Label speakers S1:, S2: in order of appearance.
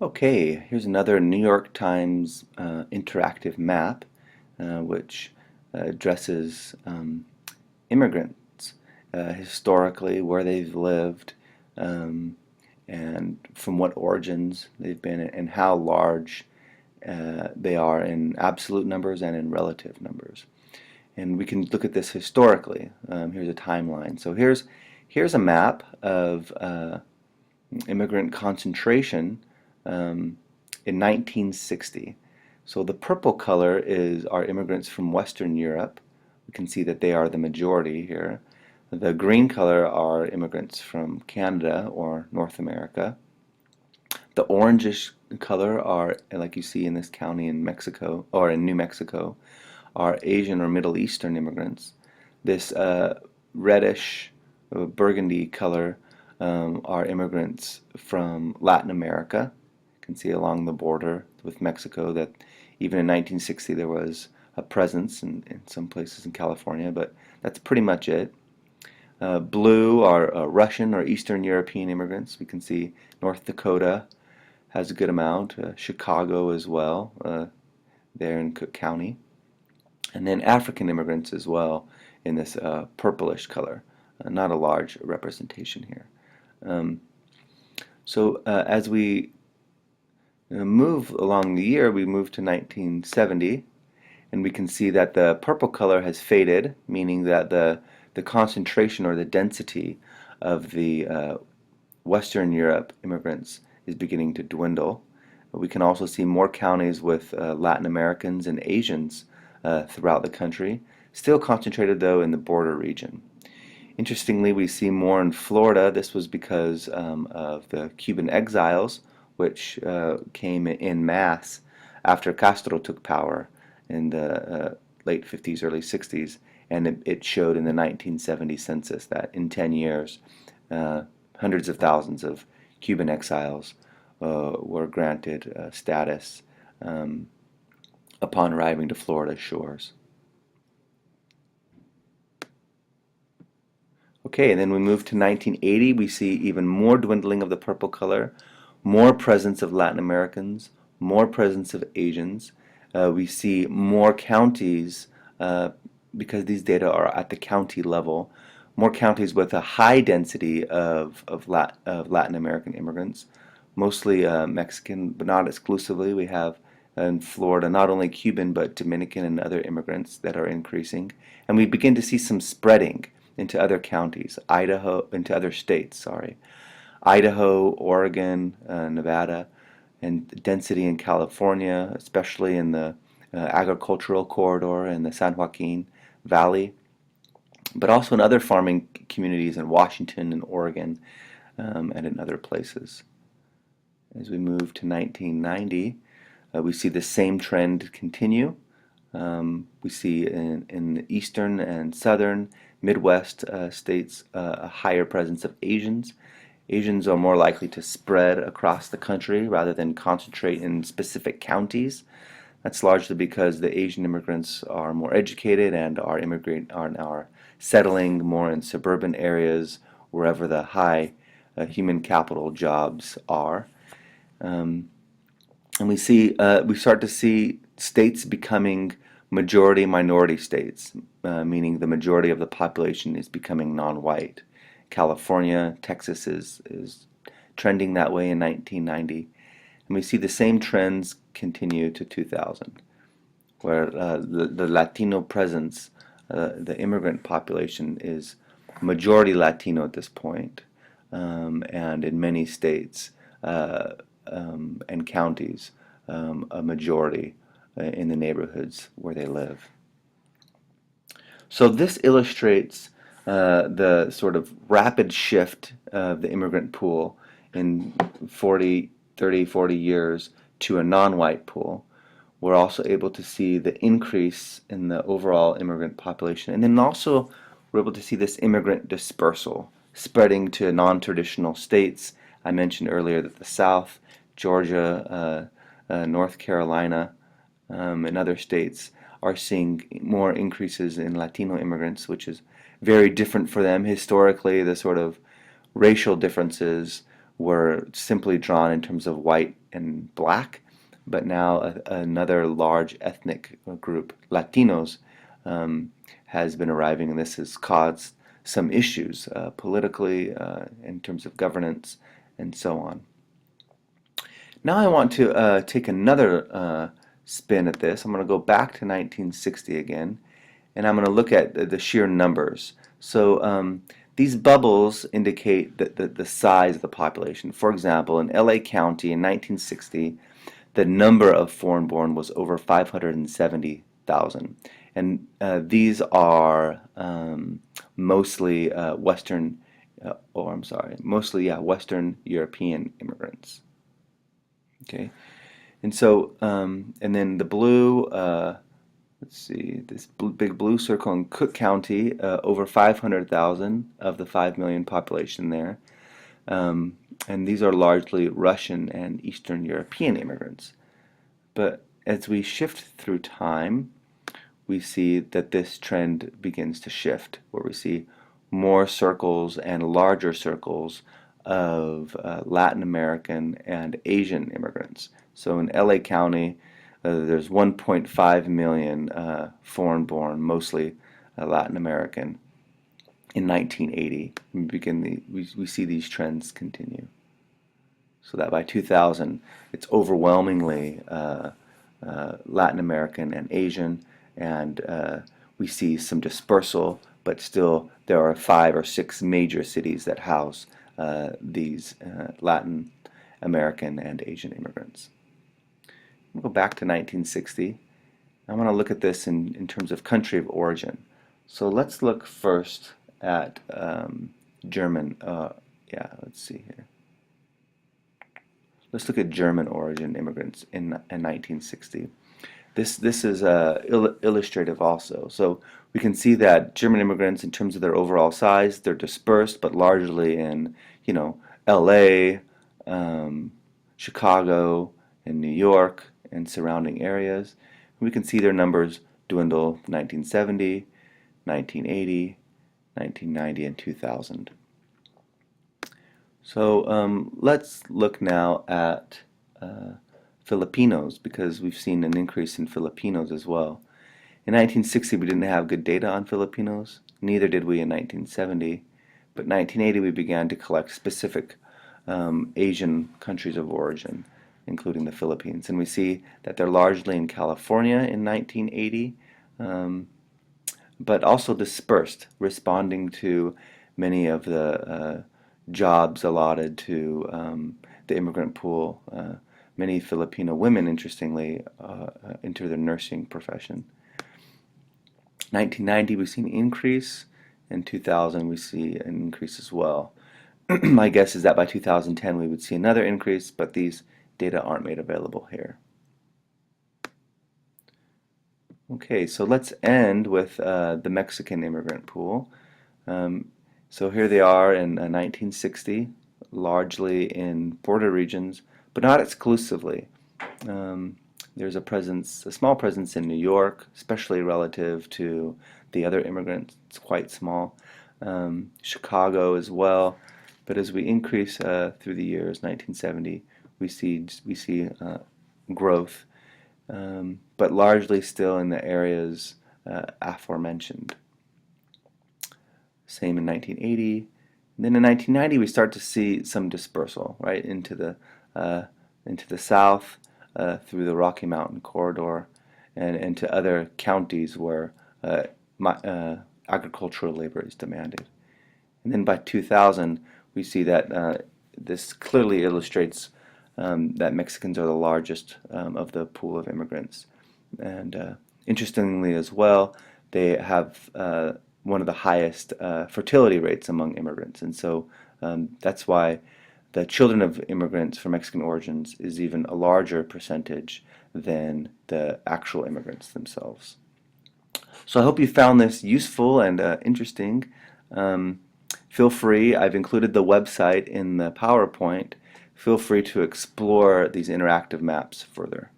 S1: Okay, here's another New York Times interactive map which addresses immigrants historically, where they've lived, um, and from what origins they've been, and how large they are in absolute numbers and in relative numbers. And we can look at this historically. Here's a timeline. So here's a map of immigrant concentration um, in 1960. So the purple color are immigrants from Western Europe. We can see that they are the majority here. The green color are immigrants from Canada or North America. The orangish color are, like you see in this county in Mexico or in New Mexico, are Asian or Middle Eastern immigrants. This reddish burgundy color are immigrants from Latin America. You can see along the border with Mexico that even in 1960 there was a presence in some places in California, but that's pretty much it. Blue are Russian or Eastern European immigrants. We can see North Dakota has a good amount, Chicago as well, there in Cook County. And then African immigrants as well in this purplish color. Not a large representation here. Um, so as we move along the year, we move to 1970, and we can see that the purple color has faded, meaning that the concentration or the density of the Western Europe immigrants is beginning to dwindle. We can also see more counties with Latin Americans and Asians throughout the country, still concentrated though in the border region. Interestingly, we see more in Florida. This was because of the Cuban exiles, which came in mass after Castro took power in the late 50s, early 60s, and it showed in the 1970 census that in 10 years, hundreds of thousands of Cuban exiles were granted status upon arriving to Florida shores. Okay, and then we move to 1980. We see even more dwindling of the purple color, more presence of Latin Americans, more presence of Asians. We see more counties, because these data are at the county level, more counties with a high density of Latin American immigrants, mostly Mexican, but not exclusively. We have in Florida not only Cuban, but Dominican and other immigrants that are increasing. And we begin to see some spreading into other counties, into other states, sorry. Idaho, Oregon, Nevada, and density in California, especially in the agricultural corridor in the San Joaquin Valley, but also in other farming communities in Washington and Oregon, and in other places. As we move to 1990, we see the same trend continue. We see in the eastern and southern Midwest states a higher presence of Asians. Asians are more likely to spread across the country rather than concentrate in specific counties. That's largely because the Asian immigrants are more educated and are settling more in suburban areas wherever the high human capital jobs are. Um, and we start to see states becoming majority minority states, meaning the majority of the population is becoming non-white. California, Texas is trending that way in 1990. And we see the same trends continue to 2000, where the Latino presence, the immigrant population, is majority Latino at this point, and in many states and counties, a majority in the neighborhoods where they live. So this illustrates the sort of rapid shift of the immigrant pool in 40 years to a non-white pool. We're also able to see the increase in the overall immigrant population. And then also we're able to see this immigrant dispersal spreading to non-traditional states. I mentioned earlier that the South, Georgia, North Carolina, and other states are seeing more increases in Latino immigrants, which is very different for them. Historically, the sort of racial differences were simply drawn in terms of white and black, but now another large ethnic group, Latinos, has been arriving, and this has caused some issues politically, in terms of governance, and so on. Now I want to take another spin at this. I'm going to go back to 1960 again, and I'm going to look at the sheer numbers. So these bubbles indicate the size of the population. For example, in LA County in 1960, the number of foreign-born was over 570,000. And these are mostly Western European immigrants. Okay, and so, and then the blue, let's see, this big blue circle in Cook County, over 500,000 of the 5 million population there. And these are largely Russian and Eastern European immigrants. But as we shift through time, we see that this trend begins to shift, where we see more circles and larger circles of Latin American and Asian immigrants. So in LA County, there's 1.5 million foreign-born, mostly Latin American, in 1980. We see these trends continue. So that by 2000, it's overwhelmingly Latin American and Asian, and we see some dispersal, but still there are 5 or 6 major cities that house these Latin American and Asian immigrants. We'll go back to 1960. I want to look at this in terms of country of origin. So let's look first at German. Let's see here. Let's look at German origin immigrants in 1960. This is illustrative also. So we can see that German immigrants, in terms of their overall size, they're dispersed, but largely in, LA, Chicago, and New York, and surrounding areas. We can see their numbers dwindle 1970, 1980, 1990, and 2000. So let's look now at Filipinos, because we've seen an increase in Filipinos as well. In 1960, we didn't have good data on Filipinos. Neither did we in 1970. But in 1980, we began to collect specific Asian countries of origin, including the Philippines. And we see that they're largely in California in 1980, but also dispersed, responding to many of the jobs allotted to the immigrant pool. Many Filipino women, interestingly, enter the nursing profession. 1990, we see an increase. In 2000, we see an increase as well. My guess is that by 2010, we would see another increase, but these data aren't made available here. Okay, so let's end with the Mexican immigrant pool. So here they are in 1960, largely in border regions, but not exclusively. There's a small presence in New York, especially relative to the other immigrants. It's quite small. Chicago as well. But as we increase through the years, 1970, we see growth, but largely still in the areas aforementioned. Same in 1980. And then in 1990, we start to see some dispersal, right, into the south, through the Rocky Mountain corridor, and into other counties where agricultural labor is demanded. And then by 2000, we see that this clearly illustrates that Mexicans are the largest of the pool of immigrants. And interestingly as well, they have one of the highest fertility rates among immigrants. And so that's why the children of immigrants from Mexican origins is even a larger percentage than the actual immigrants themselves. So I hope you found this useful and interesting. Feel free, I've included the website in the PowerPoint. Feel free to explore these interactive maps further.